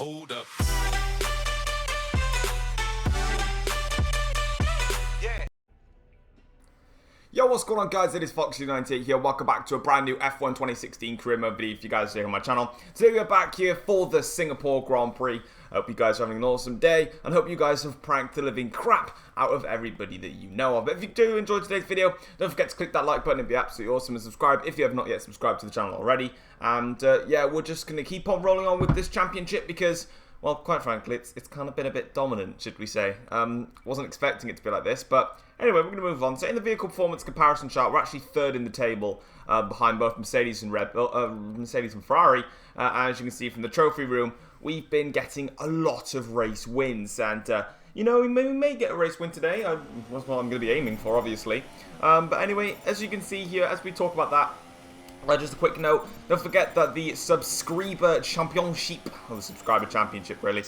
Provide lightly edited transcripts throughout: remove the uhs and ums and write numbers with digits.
Hold up. Yo, what's going on, guys? It is Foxy98 here. Welcome back to a brand new F1 2016 career mode video if you guys are here on my channel. Today we're back here for the Singapore Grand Prix. I hope you guys are having an awesome day and hope you guys have pranked the living crap out of everybody that you know of. But if you do enjoy today's video, don't forget to click that like button. It'd be absolutely awesome, and subscribe if you have not yet subscribed to the channel already. And yeah, we're just going to keep on rolling on with this championship because, well, quite frankly, it's kind of been a bit dominant, should we say. Wasn't expecting it to be like this, but anyway, we're going to move on. So in the vehicle performance comparison chart, we're actually third in the table behind both Mercedes and Mercedes and Ferrari. As you can see from the trophy room, we've been getting a lot of race wins, and you know, we may get a race win today. That's what I'm going to be aiming for, obviously. But anyway, as you can see here, as we talk about that, just a quick note, don't forget that the Subscriber Championship, or the Subscriber Championship really,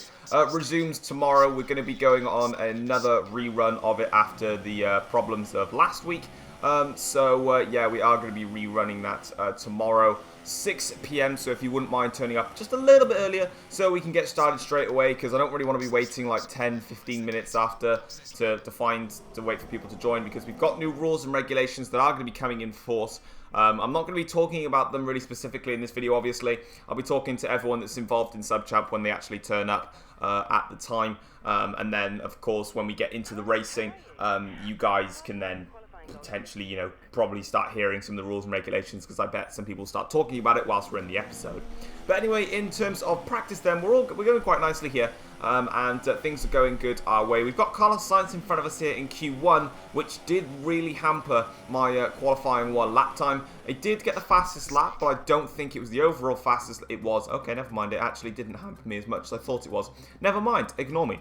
resumes tomorrow. We're going to be going on another rerun of it after the problems of last week. Yeah, we are going to be rerunning that tomorrow, 6 PM, so if you wouldn't mind turning up just a little bit earlier so we can get started straight away, because I don't really want to be waiting like 10-15 minutes after to wait for people to join, because we've got new rules and regulations that are going to be coming in force. I'm not going to be talking about them really specifically in this video, obviously. I'll be talking to everyone that's involved in SubChamp when they actually turn up at the time. And then, of course, when we get into the racing, you guys can then potentially, you know, probably start hearing some of the rules and regulations, because I bet some people start talking about it whilst we're in the episode. But anyway, in terms of practice then, we're going quite nicely here. And things are going good our way. We've got Carlos Sainz in front of us here in Q1, which did really hamper my qualifying lap time. It did get the fastest lap, but I don't think it was the overall fastest it was. Okay, never mind. It actually didn't hamper me as much as I thought it was. Never mind. Ignore me.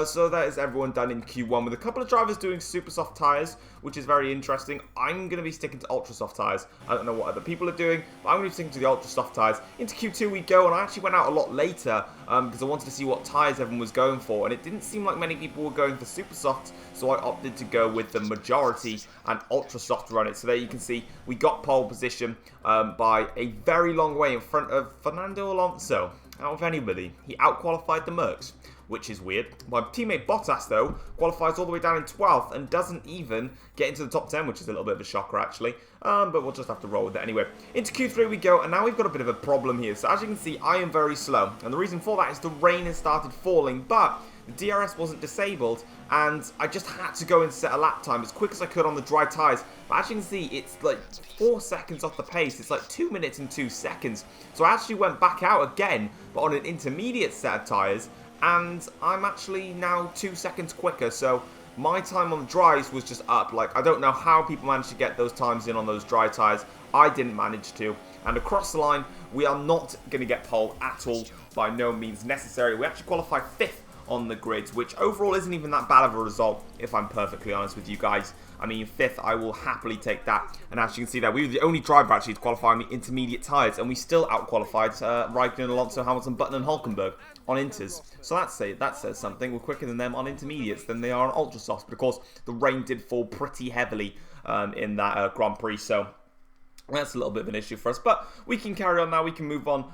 So that is everyone done in Q1, with a couple of drivers doing super soft tyres, which is very interesting. I'm going to be sticking to ultra soft tyres. I don't know what other people are doing, but I'm going to be sticking to the ultra soft tyres. Into Q2 we go, and I actually went out a lot later because I wanted to see what tyres everyone was going for, and it didn't seem like many people were going for super soft, so I opted to go with the majority and ultra soft run it. So there you can see we got pole position by a very long way in front of Fernando Alonso. Out of anybody, he out-qualified the Mercs, which is weird. My teammate Bottas, though, qualifies all the way down in 12th and doesn't even get into the top 10, which is a little bit of a shocker, actually. But we'll just have to roll with it anyway. Into Q3 we go, and now we've got a bit of a problem here. So as you can see, I am very slow, and the reason for that is the rain has started falling, but the DRS wasn't disabled, and I just had to go and set a lap time as quick as I could on the dry tyres. But as you can see, it's like 4 seconds off the pace. It's like 2 minutes and 2 seconds. So I actually went back out again, but on an intermediate set of tyres, and I'm actually now 2 seconds quicker. So my time on the dries was just up. Like, I don't know how people managed to get those times in on those dry tyres. I didn't manage to. And across the line, we are not going to get pole at all. By no means necessary. We actually qualified 5th on the grids, which overall isn't even that bad of a result, if I'm perfectly honest with you guys. I mean, 5th, I will happily take that. And as you can see there, we were the only driver actually to qualify on the intermediate tyres, and we still out-qualified Raikkonen, Alonso, Hamilton, Button and Hulkenberg on inters. So that says something. We're quicker than them on intermediates than they are on ultra softs, but of course the rain did fall pretty heavily in that Grand Prix, so that's a little bit of an issue for us, but we can carry on now. We can move on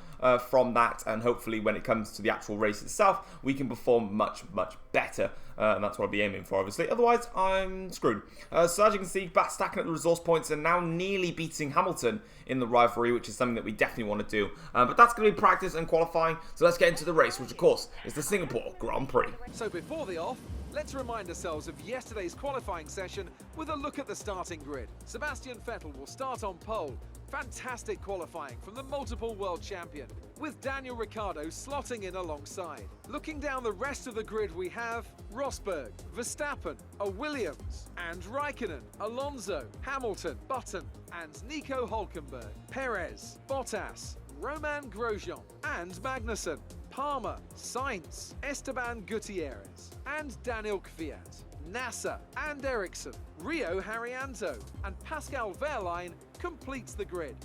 from that, and hopefully when it comes to the actual race itself, we can perform much, much better. And that's what I'll be aiming for, obviously. Otherwise, I'm screwed. So as you can see, back stacking up the resource points and now nearly beating Hamilton in the rivalry, which is something that we definitely want to do. But that's going to be practice and qualifying. So let's get into the race, which of course is the Singapore Grand Prix. So before the off, let's remind ourselves of yesterday's qualifying session with a look at the starting grid. Sebastian Vettel will start on pole. Fantastic qualifying from the multiple world champion, with Daniel Ricciardo slotting in alongside. Looking down the rest of the grid, we have Rosberg, Verstappen, Williams, and Raikkonen, Alonso, Hamilton, Button, and Nico Hulkenberg, Perez, Bottas, Roman Grosjean, and Magnussen, Palmer, Sainz, Esteban Gutierrez, and Daniel Kvyat, Nasser and Ericsson, Rio Haryanto, and Pascal Wehrlein completes the grid.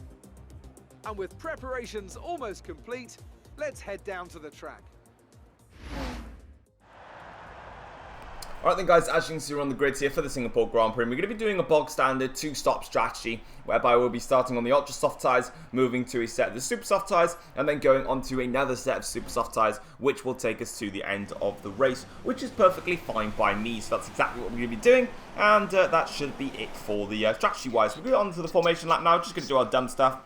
And with preparations almost complete, let's head down to the track. Alright then guys, as you can see we're on the grid here for the Singapore Grand Prix. We're going to be doing a bog standard 2-stop strategy, whereby we'll be starting on the ultra soft tyres, moving to a set of the super soft tyres, and then going on to another set of super soft tyres, which will take us to the end of the race, which is perfectly fine by me. So that's exactly what we're going to be doing, and that should be it for the strategy wise. We're going on to the formation lap now, just going to do our dumb stuff,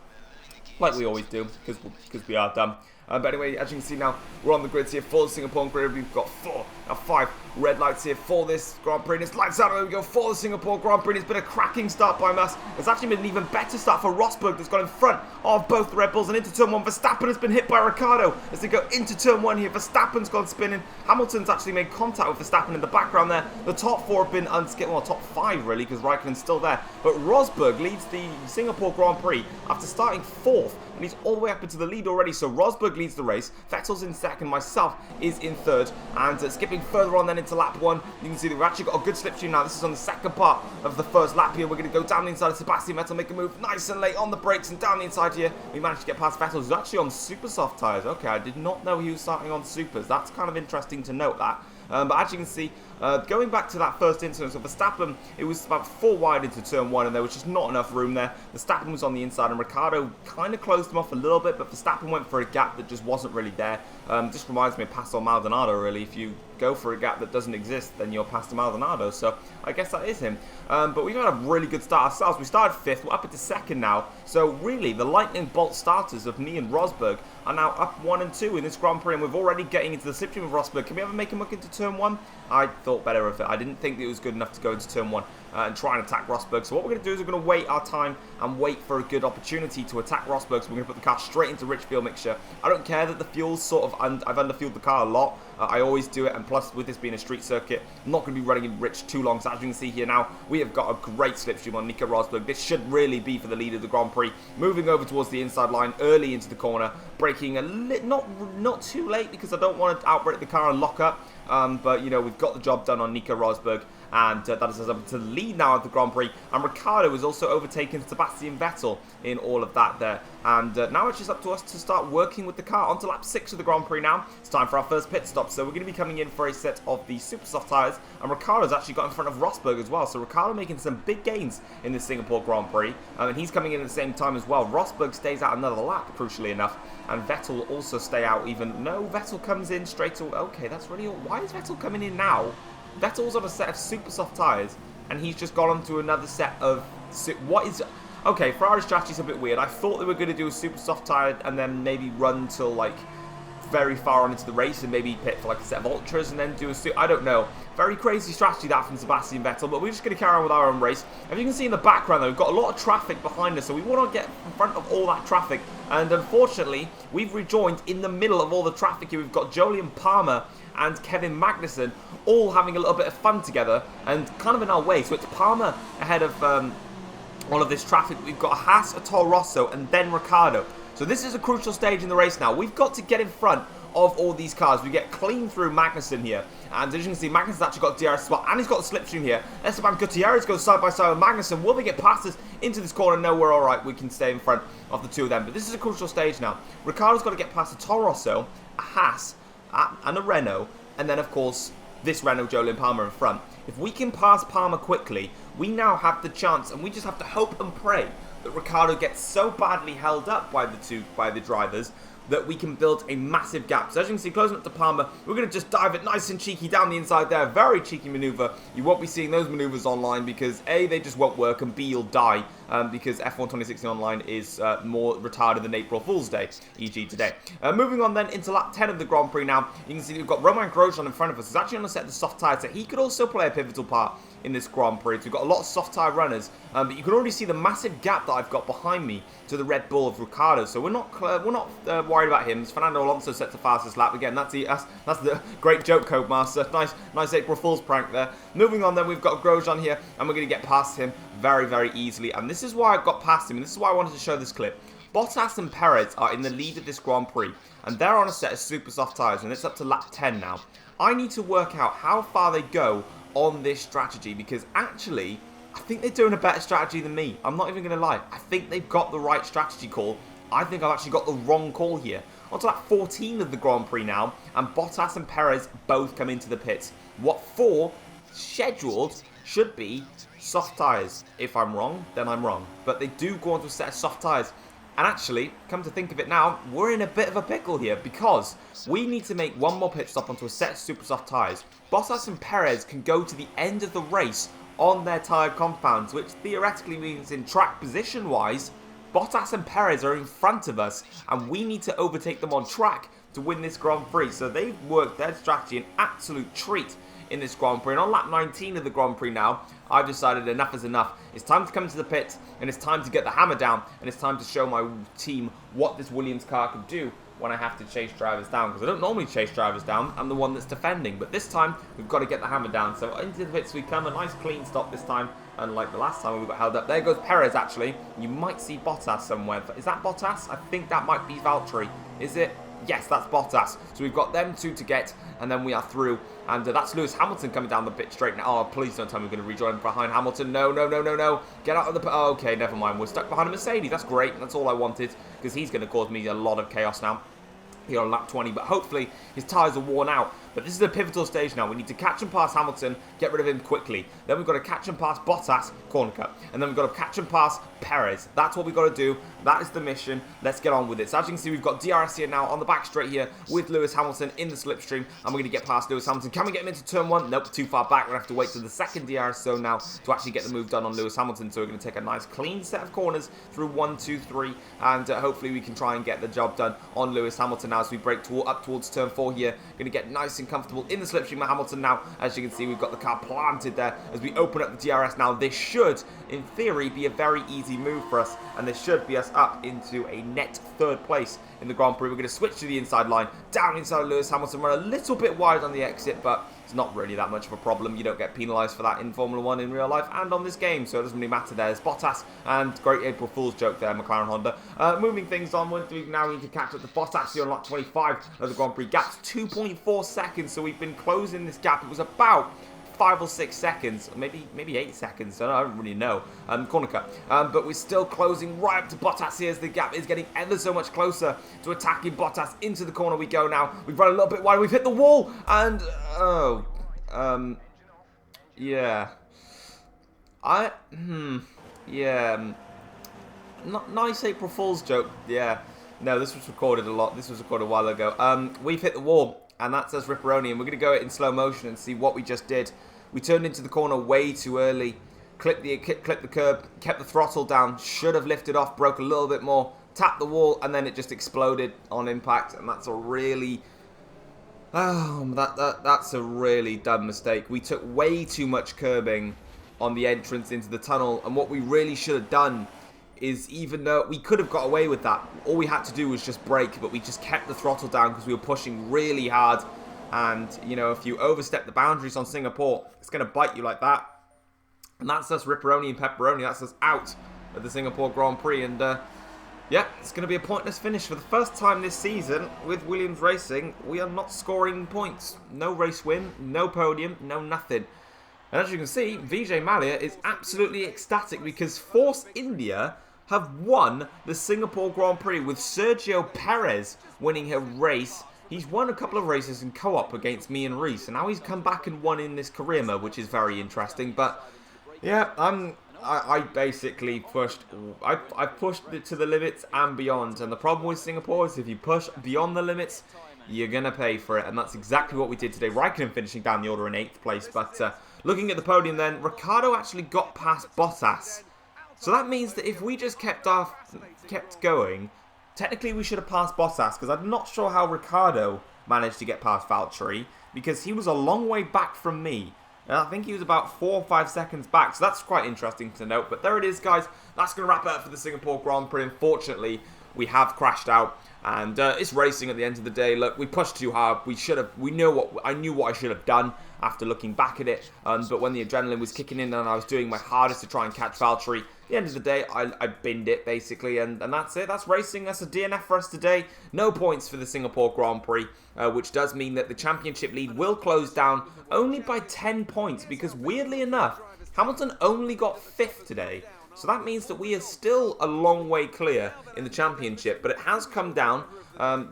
like we always do, because we are dumb. But anyway, as you can see now, we're on the grid here for the Singapore Grand Prix. We've got 5 red lights here for this Grand Prix. And it's lights out, there we go, for the Singapore Grand Prix. And it's been a cracking start by Mas. It's actually been an even better start for Rosberg, that's got in front of both the Red Bulls and into turn 1. Verstappen has been hit by Ricciardo as they go into turn 1 here. Verstappen's gone spinning. Hamilton's actually made contact with Verstappen in the background there. The top 4 have been unskipped, well, top 5 really, because Raikkonen's still there. But Rosberg leads the Singapore Grand Prix after starting 4th. And he's all the way up into the lead already. So Rosberg leads the race. Vettel's in second. Myself is in third. And skipping further on then into lap 1, you can see that we've actually got a good slipstream now. This is on the second part of the first lap here. We're going to go down the inside of Sebastian Vettel, make a move nice and late on the brakes and down the inside here. We managed to get past Vettel, who's actually on super soft tyres. Okay, I did not know he was starting on supers. That's kind of interesting to note that. But as you can see, going back to that first incident of Verstappen, it was about 4 wide into turn 1 and there was just not enough room there. Verstappen was on the inside and Ricciardo kind of closed him off a little bit, but Verstappen went for a gap that just wasn't really there. Just reminds me of Pastor Maldonado really. If you go for a gap that doesn't exist, then you're Pastor Maldonado, so I guess that is him. But we've had a really good start ourselves. We started 5th, we're up into 2nd now, so really the lightning bolt starters of me and Rosberg are now up 1 and 2 in this Grand Prix, and we're already getting into the slipstream of Rosberg. Can we ever make him look into turn 1? I thought better of it. I didn't think that it was good enough to go into turn 1 and try and attack Rosberg. So what we're going to do is we're going to wait our time and wait for a good opportunity to attack Rosberg. So we're going to put the car straight into rich fuel mixture. I don't care that the fuel's sort of, I've underfueled the car a lot. I always do it, and plus with this being a street circuit, I'm not going to be running in rich too long. So as you can see here now, we have got a great slipstream on Nico Rosberg. This should really be for the lead of the Grand Prix. Moving over towards the inside line, early into the corner, braking a little, not too late because I don't want to outbrake the car and lock up. But, you know, we've got the job done on Nico Rosberg, and that is us up to the lead now at the Grand Prix. And Ricciardo has also overtaken Sebastian Vettel in all of that there. And now it's just up to us to start working with the car. On to lap 6 of the Grand Prix now. It's time for our first pit stop. So we're going to be coming in for a set of the super soft tyres. And Ricciardo's actually got in front of Rosberg as well. So Ricciardo making some big gains in the Singapore Grand Prix. And he's coming in at the same time as well. Rosberg stays out another lap, crucially enough. And Vettel will also stay out even... No, Vettel comes in straight away. Okay, that's really... Why is Vettel coming in now? Vettel's on a set of super soft tyres, and he's just gone on to another set of... What is... Okay, Ferrari's strategy's a bit weird. I thought they were going to do a super soft tyre and then maybe run till, like, very far on into the race and maybe pit for, like, a set of ultras and then do a... I don't know. Very crazy strategy that from Sebastian Vettel, but we're just going to carry on with our own race. As you can see in the background, though, we've got a lot of traffic behind us, so we want to get in front of all that traffic. And unfortunately, we've rejoined in the middle of all the traffic here. We've got Jolyon Palmer and Kevin Magnussen all having a little bit of fun together and kind of in our way. So it's Palmer ahead of all of this traffic. We've got Haas, a Toro Rosso, and then Ricciardo. So this is a crucial stage in the race now. We've got to get in front of all these cars. We get clean through Magnussen here. And as you can see, Magnussen's actually got DRS as well. And he's got the slipstream here. Esteban Gutierrez goes side by side with Magnussen. Will they get past us into this corner? No, we're alright. We can stay in front of the two of them. But this is a crucial stage now. Ricciardo's got to get past a Toro Rosso, a Haas, and a Renault. And then, of course, this Renault, Jolyon Palmer in front. If we can pass Palmer quickly, we now have the chance. And we just have to hope and pray that Ricciardo gets so badly held up by the drivers that we can build a massive gap. So as you can see, closing up to Palmer, we're going to just dive it nice and cheeky down the inside there. Very cheeky maneuver. You won't be seeing those maneuvers online because A, they just won't work, and B, you'll die because F1 2016 online is more retarded than April Fool's Day, e.g. today. Moving on then into lap 10 of the Grand Prix now, you can see we've got Romain Grosjean in front of us. He's actually on a set of the soft tyres, so he could also play a pivotal part in this Grand Prix. So we've got a lot of soft tyre runners, but you can already see the massive gap that I've got behind me to the Red Bull of Ricciardo. So we're not worried about him. As Fernando Alonso sets the fastest lap again. That's the great joke, Codemaster. Nice April Fool's prank there. Moving on then, we've got Grosjean here, and we're going to get past him very, very easily. And this is why I got past him, and this is why I wanted to show this clip. Bottas and Perez are in the lead of this Grand Prix, and they're on a set of super soft tyres, and it's up to lap 10 now. I need to work out how far they go on this strategy, because actually, I think they're doing a better strategy than me. I'm not even going to lie. I think they've got the right strategy call. I think I've actually got the wrong call here. On to lap 14 of the Grand Prix now, and Bottas and Perez both come into the pits. What for? scheduled should be soft tyres. If I'm wrong, then I'm wrong. But they do go on to a set of soft tyres. And actually, come to think of it now, we're in a bit of a pickle here because we need to make one more pit stop onto a set of super soft tyres. Bottas and Perez can go to the end of the race on their tyre compounds, which theoretically means in track position-wise, Bottas and Perez are in front of us, and we need to overtake them on track to win this Grand Prix. So they've worked their strategy an absolute treat in this Grand Prix. And on lap 19 of the Grand Prix now, I've decided enough is enough. It's time to come to the pits, and it's time to get the hammer down, and it's time to show my team what this Williams car can do when I have to chase drivers down. Because I don't normally chase drivers down, I'm the one that's defending. But this time, we've got to get the hammer down. So into the pits we come, a nice clean stop this time, unlike the last time we got held up. There goes Perez, actually. You might see Bottas somewhere. Is that Bottas? I think that might be Valtteri. Is it? Yes, that's Bottas. So we've got them two to get, and then we are through. And that's Lewis Hamilton coming down the pit straight now. Oh, please don't tell me we're going to rejoin behind Hamilton. No, no, no, no, no. Get out of the pit. Oh, okay, never mind. We're stuck behind a Mercedes. That's great. That's all I wanted, because he's going to cause me a lot of chaos now here on lap 20, but hopefully his tyres are worn out. But this is a pivotal stage now. We need to catch and pass Hamilton, get rid of him quickly. Then we've got to catch and pass Bottas, corner cut. And then we've got to catch and pass Perez. That's what we've got to do. That is the mission. Let's get on with it. So as you can see, we've got DRS here now on the back straight here with Lewis Hamilton in the slipstream. And we're going to get past Lewis Hamilton. Can we get him into turn one? Nope, too far back. We're going to have to wait to the second DRS zone now to actually get the move done on Lewis Hamilton. So we're going to take a nice clean set of corners through 1, 2, 3. And hopefully we can try and get the job done on Lewis Hamilton now as we break up towards turn 4 here. Going to get nice and comfortable in the slipstream of Hamilton now. As you can see, we've got the car planted there as we open up the DRS now. This should, in theory, be a very easy move for us, and this should be us up into a net third place in the Grand Prix. We're going to switch to the inside line, down inside Lewis Hamilton. We're a little bit wide on the exit, but it's not really that much of a problem. You don't get penalised for that in Formula 1 in real life and on this game, so it doesn't really matter. There's Bottas, and great April Fool's joke there, McLaren Honda. Moving things onward, we now need to catch up to Bottas here on lap 25 of the Grand Prix. Gap's 2.4 seconds, so we've been closing this gap. It was about 5 or 6 seconds, maybe 8 seconds, I don't really know, corner cut. But we're still closing right up to Bottas here as the gap is getting ever so much closer to attacking Bottas. Into the corner we go now. We've run a little bit wide, we've hit the wall, and, yeah. Nice April Fool's joke, yeah. No, this was recorded a lot, this was recorded a while ago. We've hit the wall, and that says Ripperoni, and we're going to go in slow motion and see what we just did. We turned into the corner way too early, clipped the curb, kept the throttle down, should have lifted off, broke a little bit more, tapped the wall, and then it just exploded on impact, and that's a really... that's a really dumb mistake. We took way too much curbing on the entrance into the tunnel, and what we really should have done is, even though we could have got away with that, all we had to do was just brake, but we just kept the throttle down because we were pushing really hard. And, you know, if you overstep the boundaries on Singapore, it's going to bite you like that. And that's us Ripperoni and Pepperoni. That's us out of the Singapore Grand Prix. And, yeah, it's going to be a pointless finish. For the first time this season with Williams Racing, we are not scoring points. No race win, no podium, no nothing. And as you can see, Vijay Mallya is absolutely ecstatic because Force India have won the Singapore Grand Prix with Sergio Perez winning a race. He's won a couple of races in co-op against me and Reese, and now he's come back and won in this career mode, which is very interesting. But yeah, I basically pushed. I pushed it to the limits and beyond. And the problem with Singapore is if you push beyond the limits, you're gonna pay for it, and that's exactly what we did today. Raikkonen finishing down the order in 8th place, but looking at the podium, then Ricciardo actually got past Bottas. So that means that if we just kept going, technically we should have passed Bottas, because I'm not sure how Ricciardo managed to get past Valtteri, because he was a long way back from me. And I think he was about 4 or 5 seconds back, so that's quite interesting to note. But there it is, guys. That's going to wrap it up for the Singapore Grand Prix. Unfortunately, we have crashed out, and it's racing at the end of the day. Look, we pushed too hard. I knew what I should have done after looking back at it. But when the adrenaline was kicking in and I was doing my hardest to try and catch Valtteri, at the end of the day, I binned it, basically. And that's it. That's racing. That's a DNF for us today. No points for the Singapore Grand Prix, which does mean that the championship lead will close down only by 10 points. Because weirdly enough, Hamilton only got 5th today. So that means that we are still a long way clear in the championship, but it has come down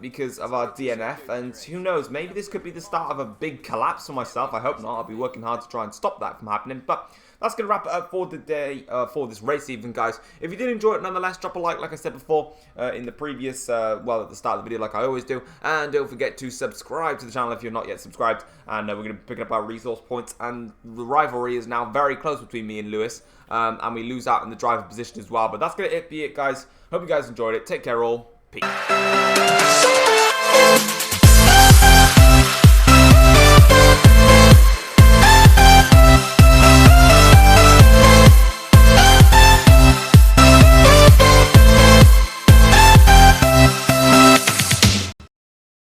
because of our DNF, and who knows, maybe this could be the start of a big collapse for myself. I hope not. I'll be working hard to try and stop that from happening, but that's going to wrap it up for the day, for this race even, guys. If you did enjoy it, nonetheless, drop a like I said before, in the previous, well, at the start of the video, like I always do. And don't forget to subscribe to the channel if you're not yet subscribed. And we're going to be picking up our resource points. And the rivalry is now very close between me and Lewis. And we lose out in the driver position as well. But that's going to be it, guys. Hope you guys enjoyed it. Take care, all. Peace.